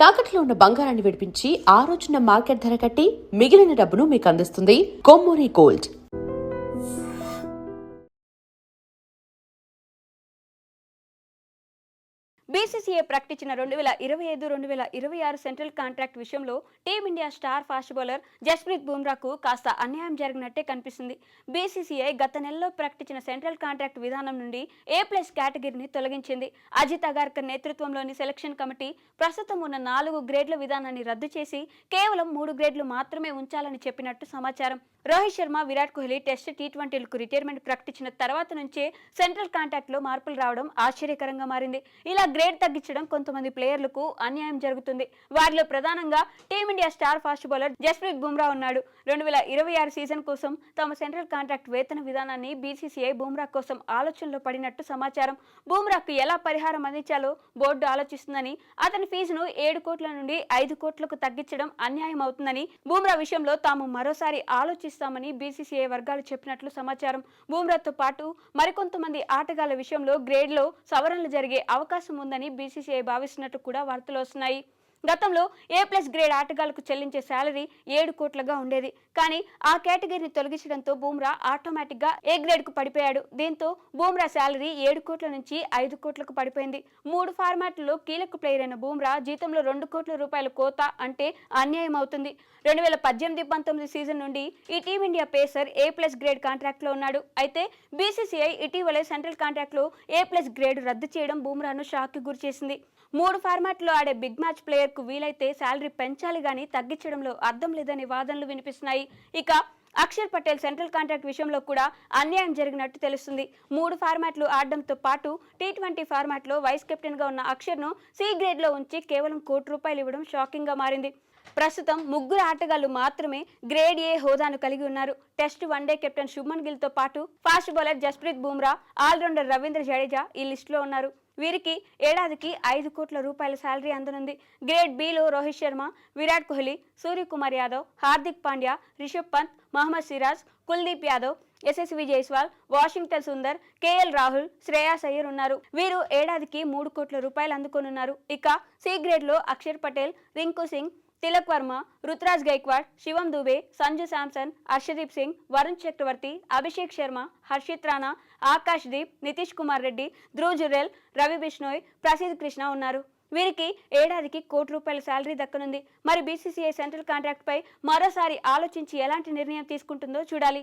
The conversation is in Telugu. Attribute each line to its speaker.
Speaker 1: తాకట్లో ఉన్న బంగారాన్ని విడిపించి ఆ రోజున మార్కెట్ ధర కట్టి మిగిలిన డబ్బును మీకు అందిస్తుంది కొమ్మూరి గోల్డ్.
Speaker 2: బీసీసీఐ ప్రకటించిన 2025-2026 సెంట్రల్ కాంట్రాక్ట్ విషయంలో team India star fast bowler Jasprit బుమ్రాకు కాస్త అన్యాయం జరిగినట్టే కనిపిస్తుంది. బీసీసీఐ గత నెలలో ప్రకటించిన సెంట్రల్ కాంట్రాక్ట్ విధానం నుండి A+ కేటగిరీని తొలగించింది. అజిత్ అగార్కర్ నేతృత్వంలోని సెలక్షన్ కమిటీ ప్రస్తుతం ఉన్న 4 గ్రేడ్ల విధానాన్ని రద్దు చేసి కేవలం 3 గ్రేడ్లు మాత్రమే ఉంచాలని చెప్పినట్టు సమాచారం. రోహిత్ శర్మ, విరాట్ కోహ్లీ టెస్ట్ T20లకు రిటైర్మెంట్ ప్రకటించిన తర్వాత నుంచే సెంట్రల్ కాంట్రాక్ట్లో మార్పులు రావడం ఆశ్చర్యకరంగా మారింది. ఇలా గ్రేడ్ తగ్గించడం కొంతమంది ప్లేయర్లకు అన్యాయం జరుగుతుంది. వారిలో ప్రధానంగా team India star fast bowler Jasprit Bumrah ఉన్నాడు. 2026 సీజన్ కోసం తమ సెంట్రల్ కాంట్రాక్ట్ వేతన విధానాన్ని బీసీసీఐ బుమ్రా కోసం ఆలోచనలో పడినట్టు సమాచారం. బుమ్రాకు ఎలా పరిహారం అందించాలో బోర్డు ఆలోచిస్తుందని, అతని ఫీజును 7 కోట్ల నుండి 5 కోట్లకు తగ్గించడం అన్యాయం అవుతుందని, బుమ్రా విషయంలో తాము మరోసారి ఆలోచిస్తామని బీసీసీఐ వర్గాలు చెప్పినట్లు సమాచారం. బుమ్రాతో పాటు మరికొంతమంది ఆటగాళ్ల విషయంలో గ్రేడ్లో సవరణలు జరిగే అవకాశం ఉందని బీసీసీఐ భావిస్తున్నట్టు కూడా వార్తలు వస్తున్నాయి. గతంలో A+ గ్రేడ్ ఆటగాళ్లకు చెల్లించే శాలరీ 7 కోట్లుగా ఉండేది. కానీ ఆ కేటగిరీని తొలగించడంతో బుమ్రా ఆటోమేటిక్గా A గ్రేడ్కు పడిపోయాడు. దీంతో బుమ్రా శాలరీ 7 కోట్ల నుంచి 5 కోట్లకు పడిపోయింది. 3 ఫార్మాట్లలో కీలక ప్లేయర్ అయిన బుమ్రా జీతంలో 2 కోట్ల రూపాయల కోత అంటే అన్యాయం అవుతుంది. 2018-19 సీజన్ నుండి ఈ టీమిండియా పేసర్ A+ గ్రేడ్ కాంట్రాక్ట్లో ఉన్నాడు. అయితే బీసీసీఐ ఇటీవలే సెంట్రల్ కాంట్రాక్ట్లో A+ గ్రేడ్ రద్దు చేయడం బుమ్రాను షాక్కి గురిచేసింది. 3 ఫార్మాట్లో ఆడే బిగ్ మ్యాచ్ ప్లేయర్కు వీలైతే శాలరీ పెంచాలి గానీ తగ్గించడంలో అర్థం లేదని వాదనలు వినిపిస్తున్నాయి. ఇక అక్షర్ పటేల్ సెంట్రల్ కాంట్రాక్ట్ విషయంలో కూడా అన్యాయం జరిగినట్టు తెలుస్తుంది. 3 ఫార్మాట్లు ఆడడంతో పాటు T20 ఫార్మాట్లో వైస్ కెప్టెన్గా ఉన్న అక్షర్ను C గ్రేడ్లో ఉంచి కేవలం ₹1 కోటి ఇవ్వడం షాకింగ్గా మారింది. ప్రస్తుతం 3 ఆటగాళ్లు మాత్రమే గ్రేడ్ A హోదాను కలిగి ఉన్నారు. టెస్ట్, వన్డే కెప్టెన్ శుభ్మన్ గిల్తో పాటు fast bowler Jasprit Bumrah, allrounder Ravindra Jadeja ఈ లిస్టులో ఉన్నారు. వీరికి ఏడాదికి ₹5 కోట్ల శాలరీ అందనుంది. గ్రేడ్ Bలో రోహిత్ శర్మ, విరాట్ కోహ్లీ, సూర్యకుమార్ యాదవ్, హార్దిక్ పాండ్యా, రిషబ్ పంత్, మహమ్మద్ సిరాజ్, కుల్దీప్ యాదవ్, యశస్వి జైస్వాల్, వాషింగ్టన్ సుందర్, కేఎల్ రాహుల్, శ్రేయాస్ అయ్యర్ ఉన్నారు. వీరు ఏడాదికి ₹3 కోట్ల అందుకోనున్నారు. ఇక C గ్రేడ్లో అక్షర్ పటేల్, రింకు సింగ్, తిలక్ వర్మ, రుతురాజ్ గైక్వాడ్, శివం దుబే, సంజు శాంసన్, హర్షదీప్ సింగ్, వరుణ్ చక్రవర్తి, అభిషేక్ శర్మ, హర్షిత్ రాణా, ఆకాష్ దీప్, నితీష్ కుమార్ రెడ్డి, ధ్రువ్ జురెల్, రవి బిష్ణోయ్, ప్రసిద్ కృష్ణ ఉన్నారు. వీరికి ఏడాదికి ₹1 కోటి శాలరీ దక్కనుంది. మరి బీసీసీఐ సెంట్రల్ కాంట్రాక్ట్ పై మరోసారి ఆలోచించి ఎలాంటి నిర్ణయం తీసుకుంటుందో చూడాలి.